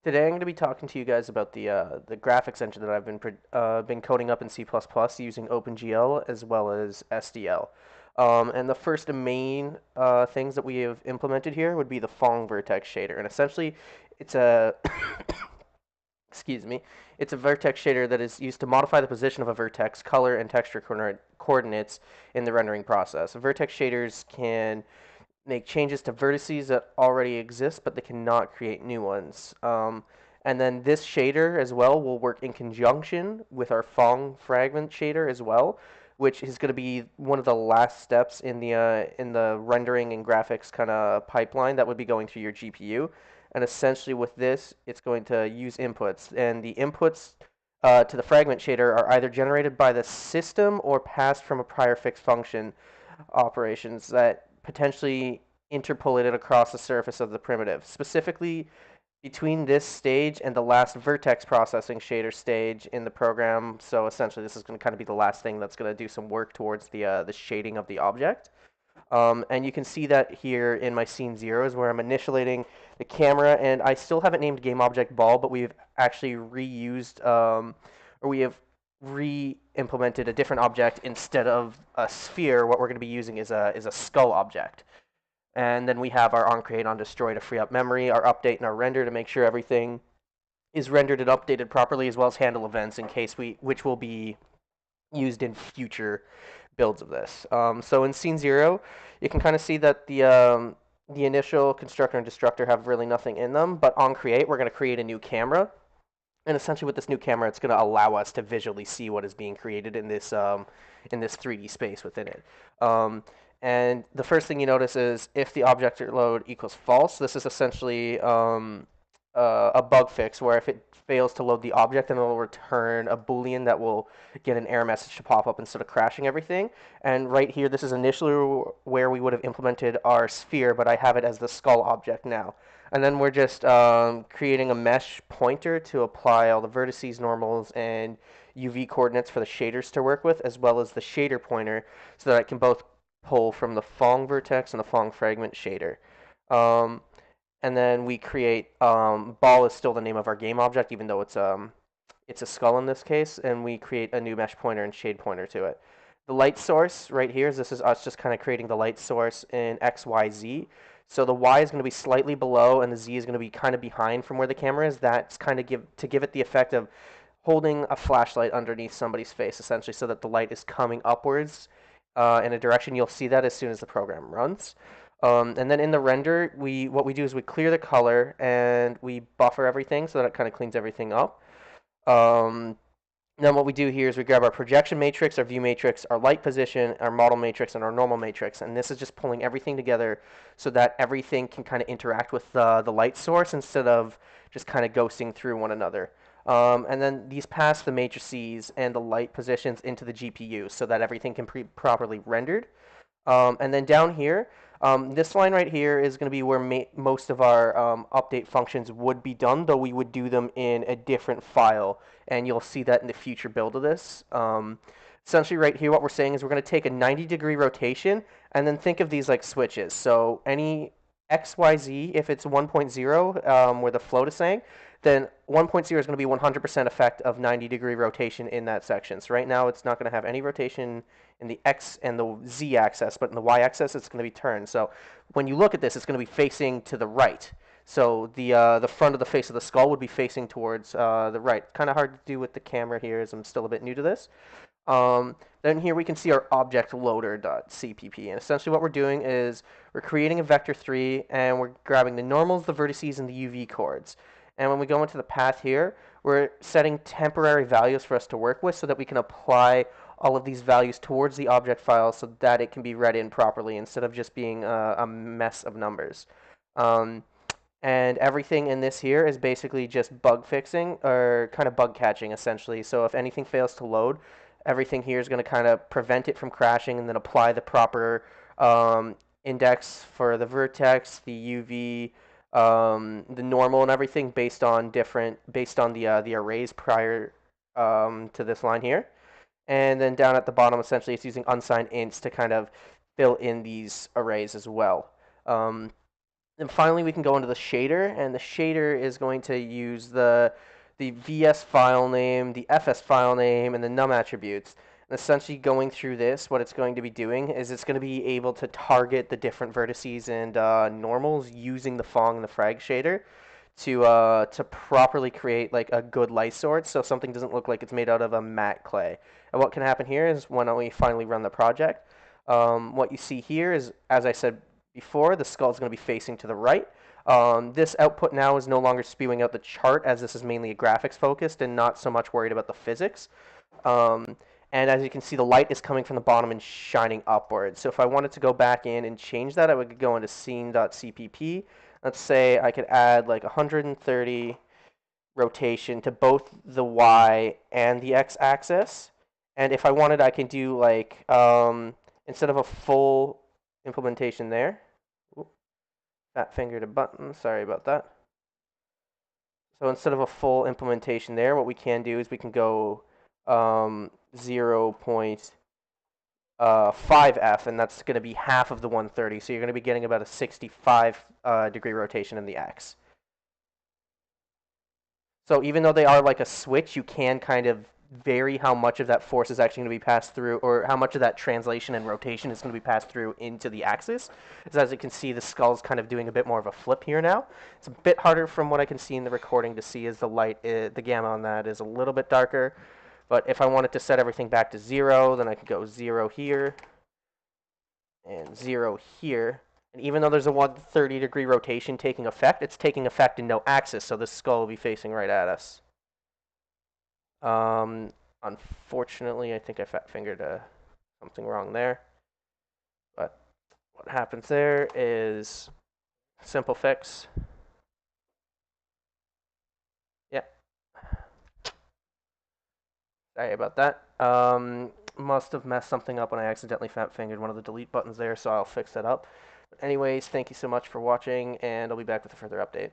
Today I'm going to be talking to you guys about the graphics engine that I've been coding up in C++ using OpenGL as well as SDL. And the first main things that we have implemented here would be the phong vertex shader, and essentially it's a excuse me, it's a vertex shader that is used to modify the position of a vertex, color, and texture coordinates in the rendering process. Vertex shaders can make changes to vertices that already exist, but they cannot create new ones. And then this shader as well will work in conjunction with our phong fragment shader as well, which is going to be one of the last steps in the rendering and graphics kind of pipeline that would be going through your GPU. And essentially with this, it's going to use inputs, and the inputs to the fragment shader are either generated by the system or passed from a prior fixed function operations that potentially interpolated across the surface of the primitive. Specifically, between this stage and the last vertex processing shader stage in the program. So essentially, this is going to kind of be the last thing that's going to do some work towards the shading of the object. And you can see that here in my scene zeros where I'm initializing the camera, and I still haven't named game object ball, but we've actually reused, or we have re-implemented a different object instead of a sphere. What we're going to be using is a skull object. And then we have our onCreate onDestroy to free up memory, our update and our render to make sure everything is rendered and updated properly, as well as handle events in case which will be used in future builds of this. So in scene zero, you can kind of see that the initial constructor and destructor have really nothing in them, but on create, we're going to create a new camera. And essentially with this new camera, it's going to allow us to visually see what is being created in this 3D space within it. And the first thing you notice is if the object load equals false, this is essentially a bug fix where if it fails to load the object, then it will return a boolean that will get an error message to pop up instead of crashing everything. And right here, this is initially where we would have implemented our sphere, but I have it as the skull object now. And then we're just creating a mesh pointer to apply all the vertices, normals, and UV coordinates for the shaders to work with, as well as the shader pointer, so that I can both pull from the phong vertex and the phong fragment shader. Um, and then we create ball is still the name of our game object, even though it's a skull in this case, and we create a new mesh pointer and shade pointer to it. The light source right here is this is us just kind of creating the light source in X, Y, Z. So the Y is going to be slightly below, and the Z is going to be kind of behind from where the camera is. That's kind of give it the effect of holding a flashlight underneath somebody's face, essentially, so that the light is coming upwards in a direction. You'll see that as soon as the program runs. And then in the render, what we do is we clear the color and we buffer everything so that it kind of cleans everything up. Um, then what we do here is we grab our projection matrix, our view matrix, our light position, our model matrix, and our normal matrix. And this is just pulling everything together so that everything can kind of interact with the light source instead of just kind of ghosting through one another. And then these pass the matrices and the light positions into the GPU so that everything can be properly rendered. And then down here, this line right here is going to be where most of our update functions would be done, though we would do them in a different file, and you'll see that in the future build of this. Essentially right here, what we're saying is we're going to take a 90-degree rotation, and then think of these like switches. So any XYZ, if it's 1.0, where the float is saying, then 1.0 is going to be 100% effect of 90-degree rotation in that section. So right now, it's not going to have any rotation in the X and the Z axis, but in the Y axis, it's going to be turned. So when you look at this, it's going to be facing to the right. So the front of the face of the skull would be facing towards the right. Kind of hard to do with the camera here, as I'm still a bit new to this. Then here we can see our object loader.cpp. And essentially what we're doing is we're creating a vector 3, and we're grabbing the normals, the vertices, and the UV chords. And when we go into the path here, we're setting temporary values for us to work with so that we can apply all of these values towards the object file so that it can be read in properly instead of just being a mess of numbers. Um, and everything in this here is basically just bug fixing or kind of bug catching essentially. So if anything fails to load, everything here is going to kind of prevent it from crashing and then apply the proper index for the vertex, the UV, the normal, and everything based on the arrays prior to this line here. And then down at the bottom, essentially, it's using unsigned ints to kind of fill in these arrays as well. Um, And finally, we can go into the shader, and the shader is going to use the VS file name, the FS file name, and the num attributes. And essentially, going through this, what it's going to be doing is it's going to be able to target the different vertices and normals using the phong and the frag shader to properly create like a good light source, so something doesn't look like it's made out of a matte clay. And what can happen here is when we finally run the project, what you see here is, as I said before, the skull is going to be facing to the right. This output now is no longer spewing out the chart, as this is mainly graphics focused and not so much worried about the physics. Um, and as you can see, the light is coming from the bottom and shining upwards. So if I wanted to go back in and change that, I would go into scene.cpp. Let's say I could add like 130 rotation to both the Y and the X axis. And if I wanted, I can do like, instead of a full implementation there, fat fingered a button, sorry about that. So instead of a full implementation there, what we can do is we can go 0.5F, and that's going to be half of the 130. So you're going to be getting about a 65 degree rotation in the X. So even though they are like a switch, you can kind of vary how much of that force is actually going to be passed through, or how much of that translation and rotation is going to be passed through into the axis. As you can see, the skull's kind of doing a bit more of a flip here now. It's a bit harder from what I can see in the recording to see, as the light, the gamma on that is a little bit darker. But if I wanted to set everything back to 0, then I could go 0 here and 0 here. And even though there's a 130-degree rotation taking effect, it's taking effect in no axis, so this skull will be facing right at us. Unfortunately, I think I fat fingered something wrong there. But what happens there is simple fix. Yep. Sorry about that. Must have messed something up when I accidentally fat fingered one of the delete buttons there, so I'll fix that up. But anyways, thank you so much for watching, and I'll be back with a further update.